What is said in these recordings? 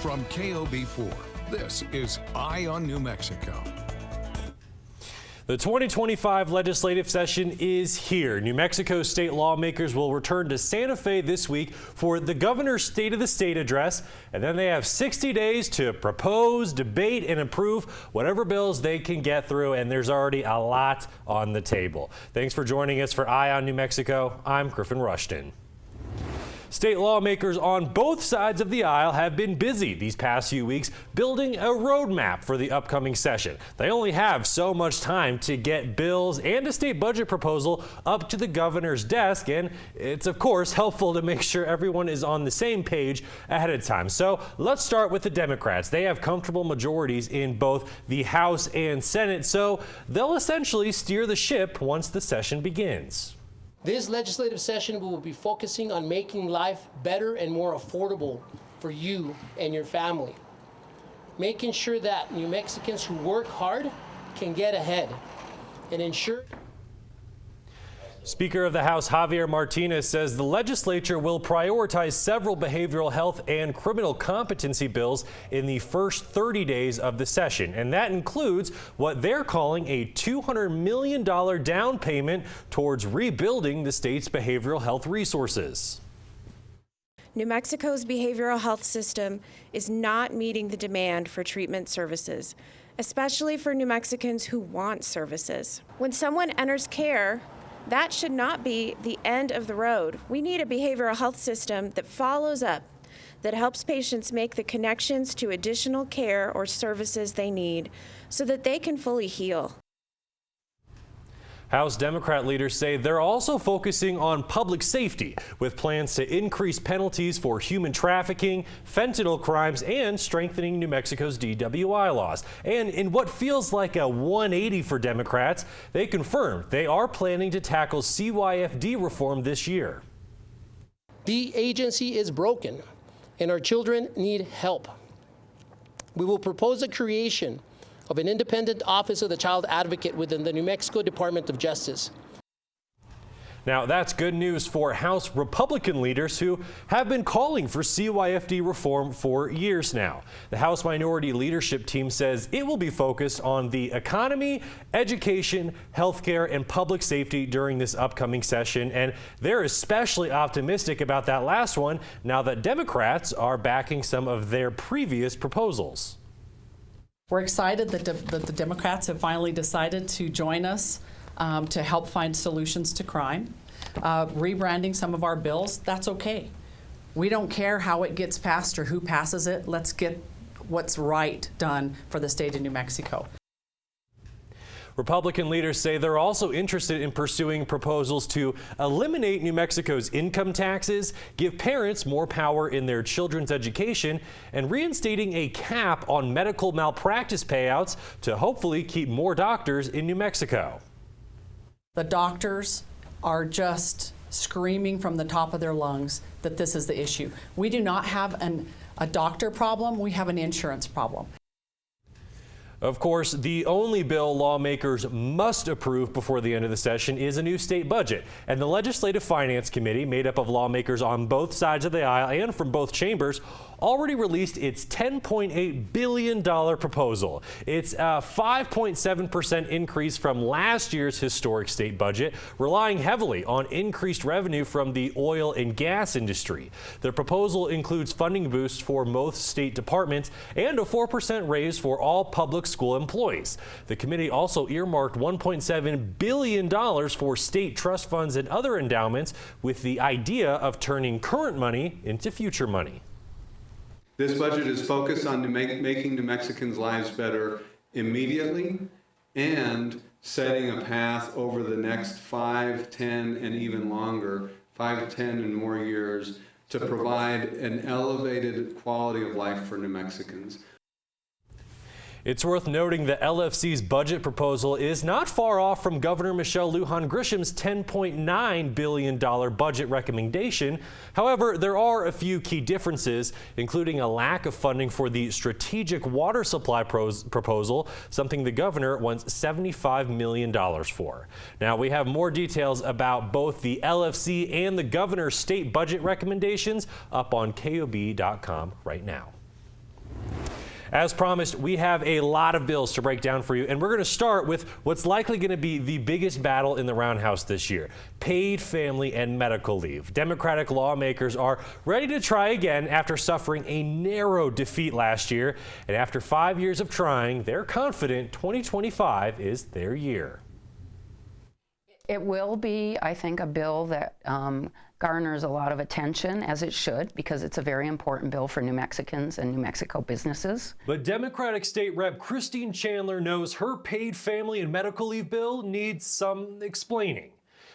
From KOB4, this is Eye on New Mexico. The 2025 legislative session is here. New Mexico state lawmakers will return to Santa Fe this week for the governor's State of the State address, and then they have 60 days to propose, debate, and approve whatever bills they can get through, and there's already a lot on the table. Thanks for joining us for Eye on New Mexico. I'm Griffin Rushton. State lawmakers on both sides of the aisle have been busy these past few weeks building a roadmap for the upcoming session. They only have so much time to get bills and a state budget proposal up to the governor's desk, and it's of course helpful to make sure everyone is on the same page ahead of time. So let's start with the Democrats. They have comfortable majorities in both the House and Senate, so they'll essentially steer the ship once the session begins. This legislative session will be focusing on making life better and more affordable for you and your family. Making sure that New Mexicans who work hard can get ahead and ensure. Speaker of the House Javier Martinez says the legislature will prioritize several behavioral health and criminal competency bills in the first 30 days of the session, and that includes what they're calling a $200 million down payment towards rebuilding the state's behavioral health resources. New Mexico's behavioral health system is not meeting the demand for treatment services, especially for New Mexicans who want services. When someone enters care, that should not be the end of the road. We need a behavioral health system that follows up, that helps patients make the connections to additional care or services they need so that they can fully heal. House Democrat leaders say they're also focusing on public safety with plans to increase penalties for human trafficking, fentanyl crimes, and strengthening New Mexico's DWI laws. And in what feels like a 180 for Democrats, they confirmed they are planning to tackle CYFD reform this year. The agency is broken and our children need help. We will propose the creation of an independent Office of the Child Advocate within the New Mexico Department of Justice. Now, that's good news for House Republican leaders who have been calling for CYFD reform for years now. The House Minority Leadership Team says it will be focused on the economy, education, healthcare, and public safety during this upcoming session, and they're especially optimistic about that last one now that Democrats are backing some of their previous proposals. We're excited that the Democrats have finally decided to join us to help find solutions to crime. Rebranding some of our bills, that's okay. We don't care how it gets passed or who passes it. Let's get what's right done for the state of New Mexico. Republican leaders say they're also interested in pursuing proposals to eliminate New Mexico's income taxes, give parents more power in their children's education, and reinstating a cap on medical malpractice payouts to hopefully keep more doctors in New Mexico. The doctors are just screaming from the top of their lungs that this is the issue. We do not have a doctor problem, we have an insurance problem. Of course, the only bill lawmakers must approve before the end of the session is a new state budget. And the Legislative Finance Committee, made up of lawmakers on both sides of the aisle and from both chambers, already released its $10.8 billion proposal. It's a 5.7% increase from last year's historic state budget, relying heavily on increased revenue from the oil and gas industry. The proposal includes funding boosts for most state departments and a 4% raise for all public school employees. The committee also earmarked $1.7 billion for state trust funds and other endowments, with the idea of turning current money into future money. This budget is focused on making New Mexicans' lives better immediately and setting a path over the next 5, 10, and even longer, 5, 10, and more years to provide an elevated quality of life for New Mexicans. It's worth noting that LFC's budget proposal is not far off from Governor Michelle Lujan Grisham's $10.9 billion budget recommendation. However, there are a few key differences, including a lack of funding for the strategic water supply proposal, something the governor wants $75 million for. Now, we have more details about both the LFC and the governor's state budget recommendations up on KOB.com right now. As promised, we have a lot of bills to break down for you, and we're going to start with what's likely going to be the biggest battle in the Roundhouse this year: paid family and medical leave. Democratic lawmakers are ready to try again after suffering a narrow defeat last year, and after 5 years of trying, they're confident 2025 is their year. It will be, I think, a bill that garners a lot of attention, as it should, because it's a very important bill for New Mexicans and New Mexico businesses. But Democratic State Rep Christine Chandler knows her paid family and medical leave bill needs some explaining.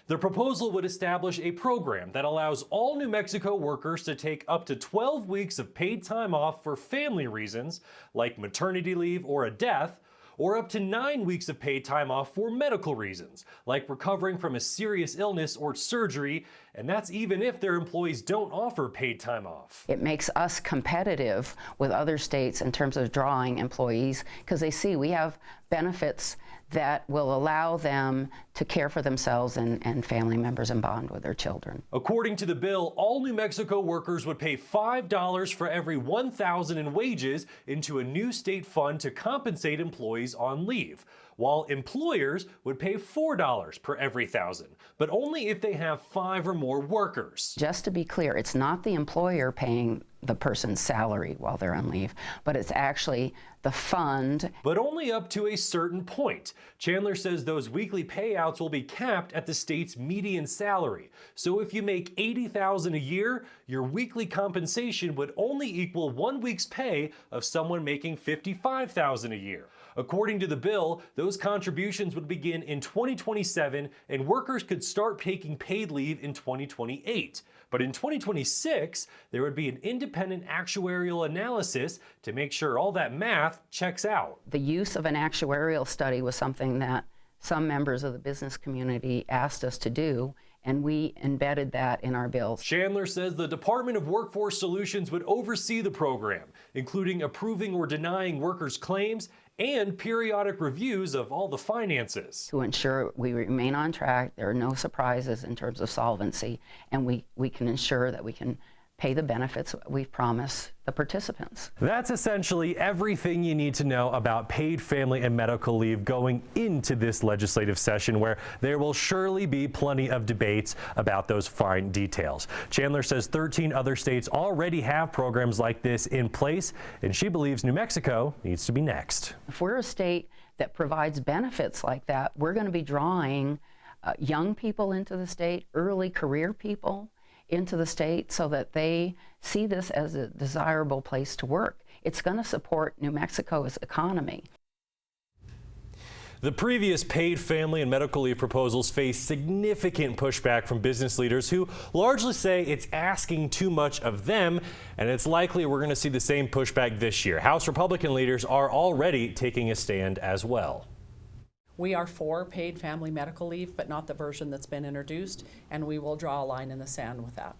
The proposal would establish a program that allows all New Mexico workers to take up to 12 weeks of paid time off for family reasons, like maternity leave or a death, or up to 9 weeks of paid time off for medical reasons, like recovering from a serious illness or surgery, and that's even if their employees don't offer paid time off. It makes us competitive with other states in terms of drawing employees, because they see we have benefits that will allow them to care for themselves and family members and bond with their children. According to the bill, all New Mexico workers would pay $5 for every $1,000 in wages into a new state fund to compensate employees on leave, while employers would pay $4 per every $1,000, but only if they have 5 or more workers. Just to be clear, it's not the employer paying the person's salary while they're on leave, but it's actually the fund. But only up to a certain point. Chandler says those weekly payouts will be capped at the state's median salary. So if you make $80,000 a year, your weekly compensation would only equal 1 week's pay of someone making $55,000 a year. According to the bill, those contributions would begin in 2027, and workers could start taking paid leave in 2028. But in 2026, there would be an independent actuarial analysis to make sure all that math checks out. The use of an actuarial study was something that some members of the business community asked us to do, and we embedded that in our bills. Chandler says the Department of Workforce Solutions would oversee the program, including approving or denying workers' claims and periodic reviews of all the finances. To ensure we remain on track, there are no surprises in terms of solvency, and we can ensure that we can pay the benefits we've promised the participants. That's essentially everything you need to know about paid family and medical leave going into this legislative session, where there will surely be plenty of debates about those fine details. Chandler says 13 other states already have programs like this in place, and she believes New Mexico needs to be next. If we're a state that provides benefits like that, we're going to be drawing young people into the state, early career people into the state, so that they see this as a desirable place to work. It's going to support New Mexico's economy. The previous paid family and medical leave proposals face significant pushback from business leaders who largely say it's asking too much of them, and it's likely we're going to see the same pushback this year. House Republican leaders are already taking a stand as well. We are for paid family medical leave, but not the version that's been introduced, and we will draw a line in the sand with that.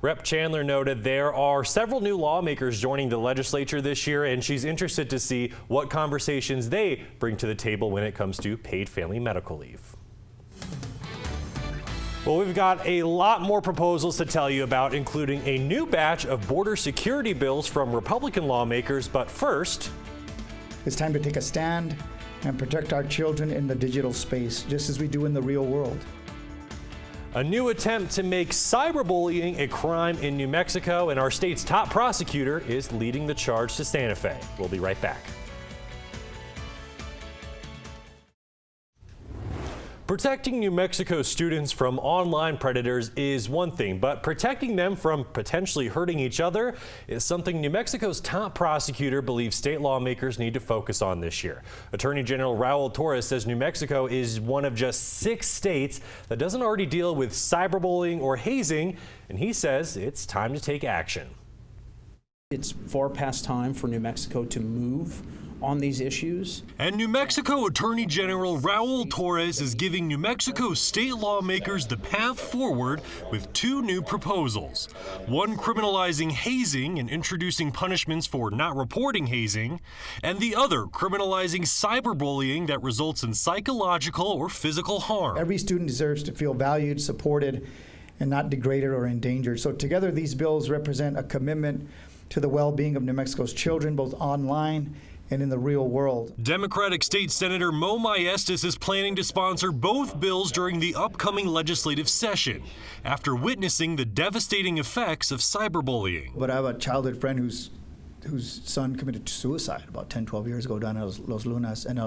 Rep. Chandler noted there are several new lawmakers joining the legislature this year, and she's interested to see what conversations they bring to the table when it comes to paid family medical leave. Well, we've got a lot more proposals to tell you about, including a new batch of border security bills from Republican lawmakers. But first, it's time to take a stand and protect our children in the digital space, just as we do in the real world. A new attempt to make cyberbullying a crime in New Mexico, and our state's top prosecutor is leading the charge to Santa Fe. We'll be right back. Protecting New Mexico students from online predators is one thing, but protecting them from potentially hurting each other is something New Mexico's top prosecutor believes state lawmakers need to focus on this year. Attorney General Raul Torres says New Mexico is one of just 6 states that doesn't already deal with cyberbullying or hazing, and he says it's time to take action. It's far past time for New Mexico to move on these issues. And New Mexico Attorney General Raul Torres is giving New Mexico state lawmakers the path forward with 2 new proposals. One criminalizing hazing and introducing punishments for not reporting hazing, and the other criminalizing cyberbullying that results in psychological or physical harm. Every student deserves to feel valued, supported, and not degraded or endangered. So together these bills represent a commitment to the well-being of New Mexico's children, both online and in the real world. Democratic State Senator Mo Maestas is planning to sponsor both bills during the upcoming legislative session after witnessing the devastating effects of cyberbullying. But I have a childhood friend whose son committed suicide about 10, 12 years ago down at Los Lunas, and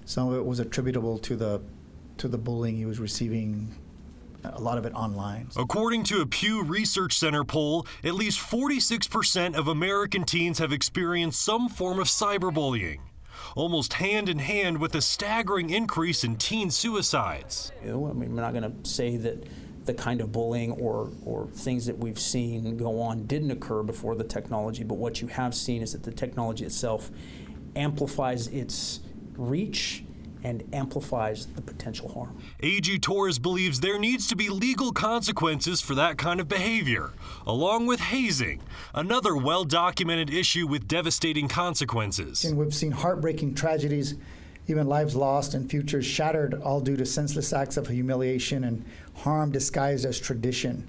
some of it was attributable to the bullying he was receiving, a lot of it online. According to a Pew Research Center poll, at least 46% of American teens have experienced some form of cyberbullying, almost hand in hand with a staggering increase in teen suicides. I mean, we're not going to say that the kind of bullying or things that we've seen go on didn't occur before the technology, but what you have seen is that the technology itself amplifies its reach and amplifies the potential harm. A.G. Torres believes there needs to be legal consequences for that kind of behavior, along with hazing, another well-documented issue with devastating consequences. And we've seen heartbreaking tragedies, even lives lost and futures shattered, all due to senseless acts of humiliation and harm disguised as tradition.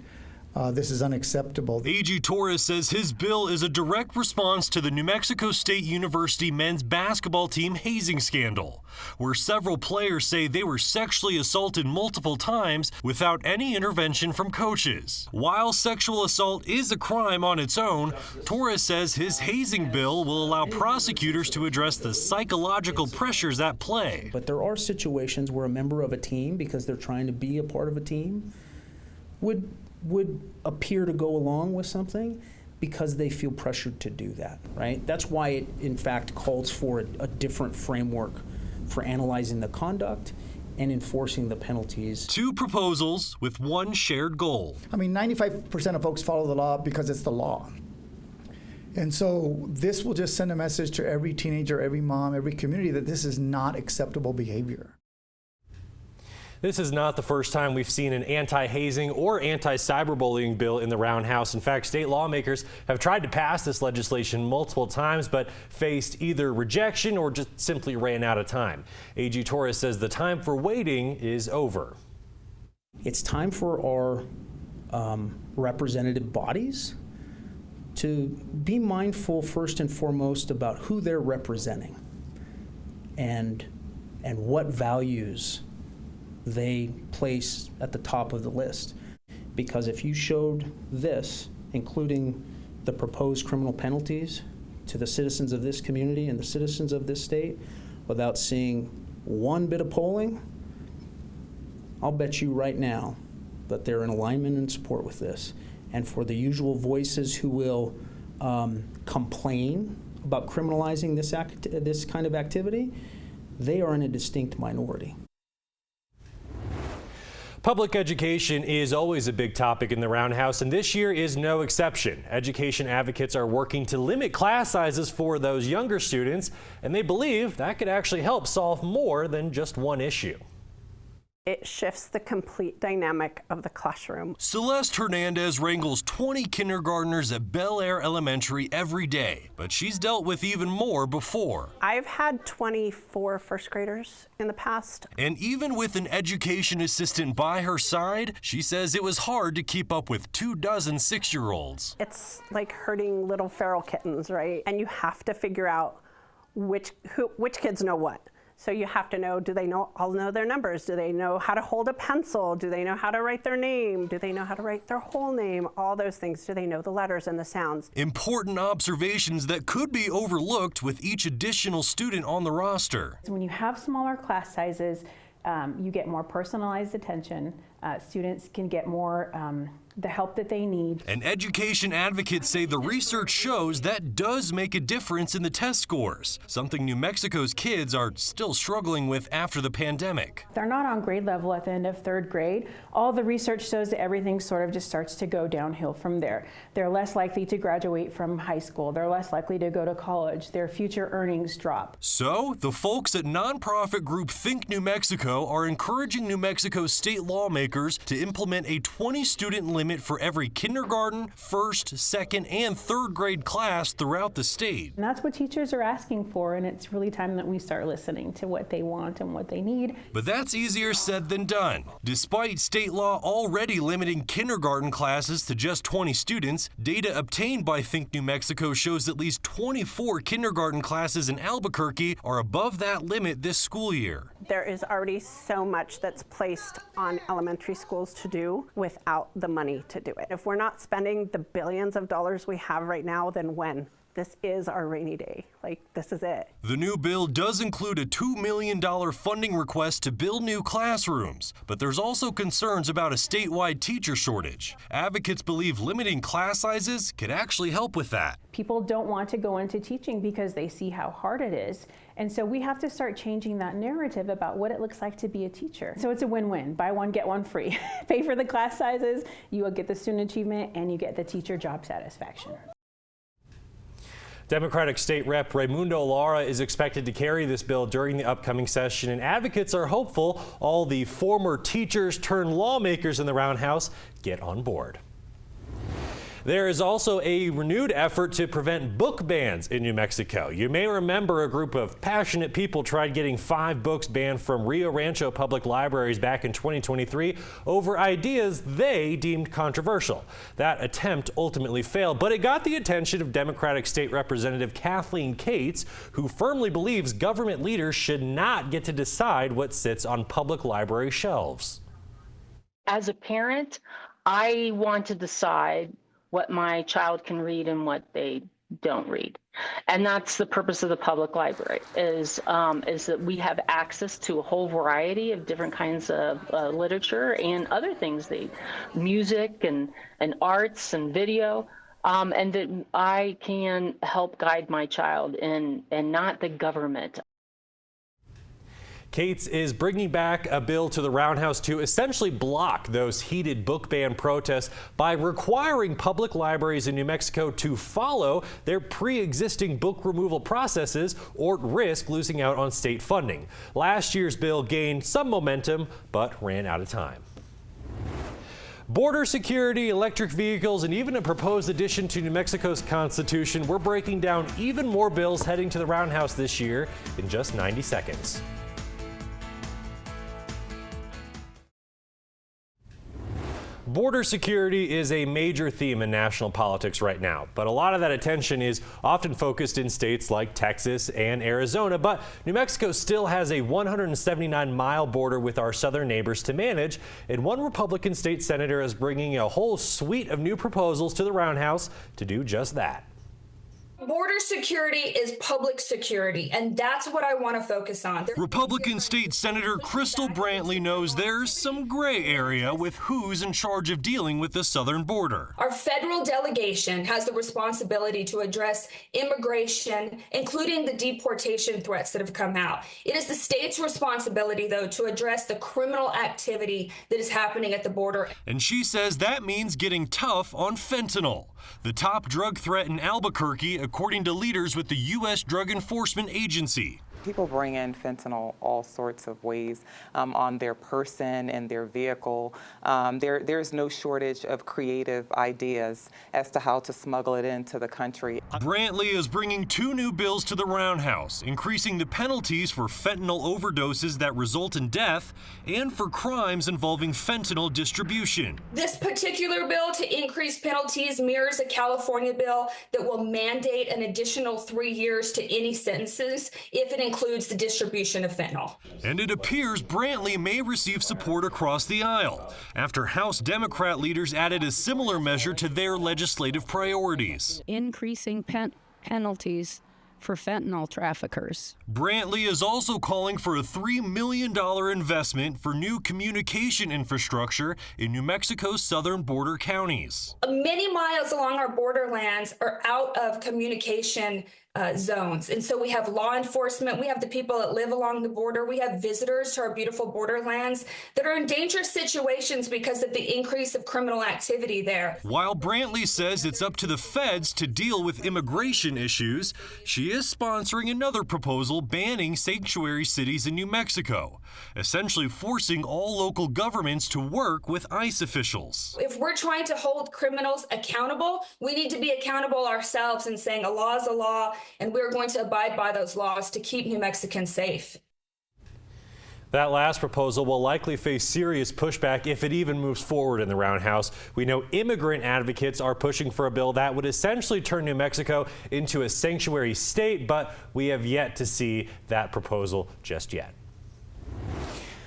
This is unacceptable. A.G. Torres says his bill is a direct response to the New Mexico State University men's basketball team hazing scandal, where several players say they were sexually assaulted multiple times without any intervention from coaches. While sexual assault is a crime on its own, Torres says his hazing bill will allow prosecutors to address the psychological pressures at play. But there are situations where a member of a team, because they're trying to be a part of a team, would appear to go along with something because they feel pressured to do that, right? That's why it, in fact, calls for a different framework for analyzing the conduct and enforcing the penalties. Two proposals with one shared goal. I mean, 95% of folks follow the law because it's the law. And so this will just send a message to every teenager, every mom, every community that this is not acceptable behavior. This is not the first time we've seen an anti-hazing or anti-cyberbullying bill in the Roundhouse. In fact, state lawmakers have tried to pass this legislation multiple times, but faced either rejection or just simply ran out of time. A.G. Torres says the time for waiting is over. It's time for our representative bodies to be mindful first and foremost about who they're representing and what values they place at the top of the list. Because if you showed this, including the proposed criminal penalties to the citizens of this community and the citizens of this state, without seeing one bit of polling, I'll bet you right now that they're in alignment and support with this. And for the usual voices who will complain about criminalizing this kind of activity, they are in a distinct minority. Public education is always a big topic in the Roundhouse, and this year is no exception. Education advocates are working to limit class sizes for those younger students, and they believe that could actually help solve more than just one issue. It shifts the complete dynamic of the classroom. Celeste Hernandez wrangles 20 kindergartners at Bel Air Elementary every day, but she's dealt with even more before. I've had 24 first graders in the past. And even with an education assistant by her side, she says it was hard to keep up with 24 6-year-olds. It's like herding little feral kittens, right? And you have to figure out which kids know what. So you have to know, do they all know their numbers? Do they know how to hold a pencil? Do they know how to write their name? Do they know how to write their whole name? All those things. Do they know the letters and the sounds? Important observations that could be overlooked with each additional student on the roster. When you have smaller class sizes, you get more personalized attention. Students can get more the help that they need. And education advocates say the research shows that does make a difference in the test scores, something New Mexico's kids are still struggling with after the pandemic. They're not on grade level at the end of third grade. All the research shows that everything sort of just starts to go downhill from there. They're less likely to graduate from high school. They're less likely to go to college. Their future earnings drop. So the folks at nonprofit group Think New Mexico are encouraging New Mexico state lawmakers to implement a 20-student limit limit for every kindergarten, first, second, and third grade class throughout the state. And that's what teachers are asking for, and it's really time that we start listening to what they want and what they need. But that's easier said than done. Despite state law already limiting kindergarten classes to just 20 students, data obtained by Think New Mexico shows at least 24 kindergarten classes in Albuquerque are above that limit this school year. There is already so much that's placed on elementary schools to do without the money to do it. If we're not spending the billions of dollars we have right now, then when? This is our rainy day. Like, this is it. The new bill does include a $2 million funding request to build new classrooms, but there's also concerns about a statewide teacher shortage. Advocates believe limiting class sizes could actually help with that. People don't want to go into teaching because they see how hard it is. And so we have to start changing that narrative about what it looks like to be a teacher. So it's a win-win. Buy one, get one free. Pay for the class sizes, you will get the student achievement, and you get the teacher job satisfaction. Democratic State Rep Raimundo Lara is expected to carry this bill during the upcoming session, and advocates are hopeful all the former teachers turned lawmakers in the Roundhouse get on board. There is also a renewed effort to prevent book bans in New Mexico. You may remember a group of passionate people tried getting 5 books banned from Rio Rancho public libraries back in 2023 over ideas they deemed controversial. That attempt ultimately failed, but it got the attention of Democratic State Representative Kathleen Cates, who firmly believes government leaders should not get to decide what sits on public library shelves. As a parent, I want to decide what my child can read and what they don't read. And that's the purpose of the public library, is that we have access to a whole variety of different kinds of literature and other things, music and arts and video, and that I can help guide my child and not the government. Cates is bringing back a bill to the Roundhouse to essentially block those heated book ban protests by requiring public libraries in New Mexico to follow their pre-existing book removal processes or risk losing out on state funding. Last year's bill gained some momentum but ran out of time. Border security, electric vehicles, and even a proposed addition to New Mexico's Constitution. We're breaking down even more bills heading to the Roundhouse this year in just 90 seconds. Border security is a major theme in national politics right now, but a lot of that attention is often focused in states like Texas and Arizona. But New Mexico still has a 179-mile border with our southern neighbors to manage, and one Republican state senator is bringing a whole suite of new proposals to the Roundhouse to do just that. Border security is public security, and that's what I want to focus on. Republican State Senator Crystal Brantley knows there's some gray area with who's in charge of dealing with the southern border. Our federal delegation has the responsibility to address immigration, including the deportation threats that have come out. It is the state's responsibility, though, to address the criminal activity that is happening at the border. And she says that means getting tough on fentanyl, the top drug threat in Albuquerque, according to leaders with the U.S. Drug Enforcement Agency. People bring in fentanyl all sorts of ways, on their person and their vehicle. There's no shortage of creative ideas as to how to smuggle it into the country. Brantley is bringing 2 new bills to the Roundhouse, increasing the penalties for fentanyl overdoses that result in death and for crimes involving fentanyl distribution. This particular bill to increase penalties mirrors a California bill that will mandate an additional 3 years to any sentences if it includes the distribution of fentanyl. And it appears Brantley may receive support across the aisle after House Democrat leaders added a similar measure to their legislative priorities. Increasing penalties for fentanyl traffickers. Brantley is also calling for a $3 million investment for new communication infrastructure in New Mexico's southern border counties. Many miles along our borderlands are out of communication zones. And so we have law enforcement, we have the people that live along the border, we have visitors to our beautiful borderlands that are in dangerous situations because of the increase of criminal activity there. While Brantley says it's up to the feds to deal with immigration issues, she is sponsoring another proposal banning sanctuary cities in New Mexico, essentially forcing all local governments to work with ICE officials. If we're trying to hold criminals accountable, we need to be accountable ourselves and saying a law is a law, and we're going to abide by those laws to keep New Mexicans safe. That last proposal will likely face serious pushback if it even moves forward in the Roundhouse. We know immigrant advocates are pushing for a bill that would essentially turn New Mexico into a sanctuary state, but we have yet to see that proposal just yet.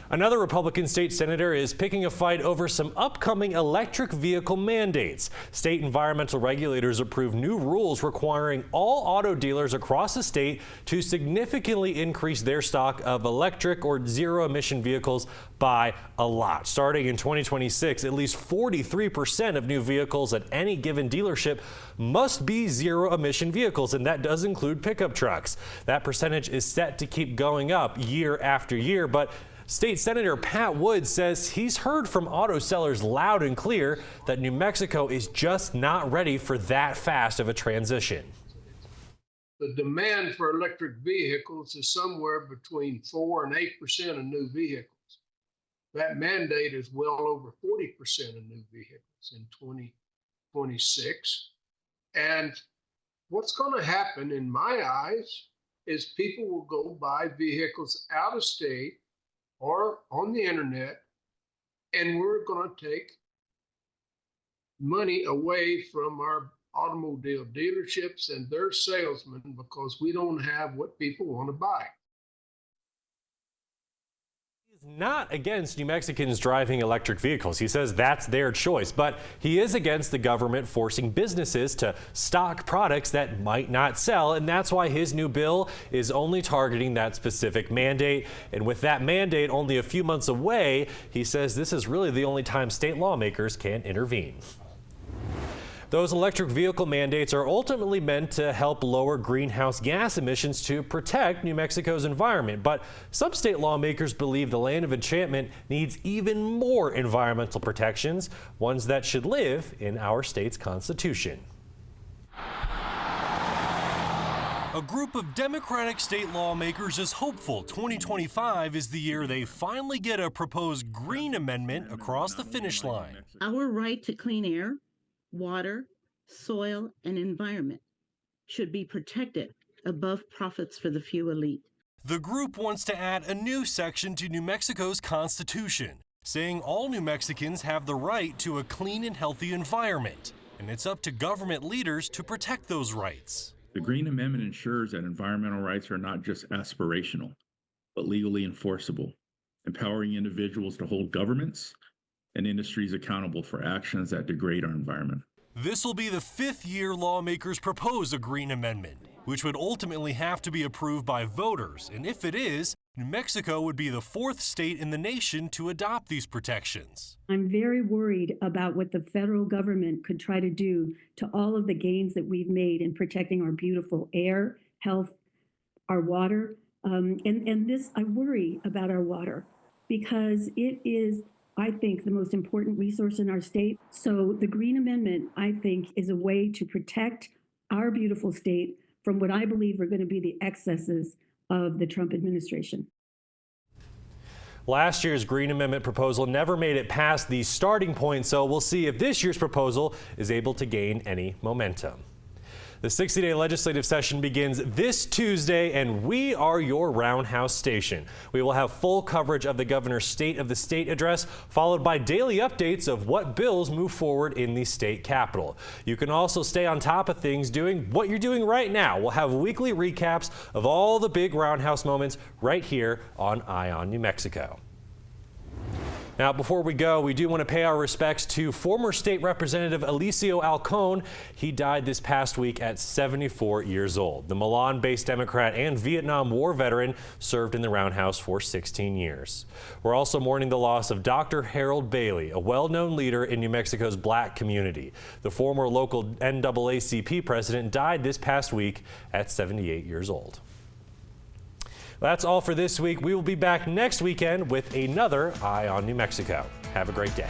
Another Republican state senator is picking a fight over some upcoming electric vehicle mandates. State environmental regulators approved new rules requiring all auto dealers across the state to significantly increase their stock of electric or zero-emission vehicles by a lot. Starting in 2026, at least 43% of new vehicles at any given dealership must be zero-emission vehicles, and that does include pickup trucks. That percentage is set to keep going up year after year, but State Senator Pat Wood says he's heard from auto sellers loud and clear that New Mexico is just not ready for that fast of a transition. The demand for electric vehicles is somewhere between 4 and 8% of new vehicles. That mandate is well over 40% of new vehicles in 2026. And what's going to happen, in my eyes, is people will go buy vehicles out of state or on the internet, and we're going to take money away from our automobile dealerships and their salesmen because we don't have what people want to buy. Not against New Mexicans driving electric vehicles. He says that's their choice, but he is against the government forcing businesses to stock products that might not sell, and that's why his new bill is only targeting that specific mandate. And with that mandate only a few months away, he says this is really the only time state lawmakers can intervene. Those electric vehicle mandates are ultimately meant to help lower greenhouse gas emissions to protect New Mexico's environment. But some state lawmakers believe the land of enchantment needs even more environmental protections, ones that should live in our state's constitution. A group of Democratic state lawmakers is hopeful 2025 is the year they finally get a proposed green amendment across the finish line. Our right to clean air, water, soil, and environment should be protected above profits for the few elite. The group wants to add a new section to New Mexico's Constitution, saying all New Mexicans have the right to a clean and healthy environment, and it's up to government leaders to protect those rights. The Green Amendment ensures that environmental rights are not just aspirational, but legally enforceable, empowering individuals to hold governments and industries accountable for actions that degrade our environment. This will be the 5th year lawmakers propose a green amendment, which would ultimately have to be approved by voters. And if it is, New Mexico would be the 4th state in the nation to adopt these protections. I'm very worried about what the federal government could try to do to all of the gains that we've made in protecting our beautiful air, health, our water. I worry about our water because it is, I think, the most important resource in our state. So the Green Amendment, I think, is a way to protect our beautiful state from what I believe are going to be the excesses of the Trump administration. Last year's Green Amendment proposal never made it past the starting point, so we'll see if this year's proposal is able to gain any momentum. The 60-day legislative session begins this Tuesday, and we are your Roundhouse station. We will have full coverage of the governor's State of the State address, followed by daily updates of what bills move forward in the state capitol. You can also stay on top of things doing what you're doing right now. We'll have weekly recaps of all the big Roundhouse moments right here on Eye on New Mexico. Now, before we go, we do want to pay our respects to former State Representative Eliseo Alcon. He died this past week at 74 years old. The Milan-based Democrat and Vietnam War veteran served in the Roundhouse for 16 years. We're also mourning the loss of Dr. Harold Bailey, a well-known leader in New Mexico's black community. The former local NAACP president died this past week at 78 years old. That's all for this week. We will be back next weekend with another Eye on New Mexico. Have a great day.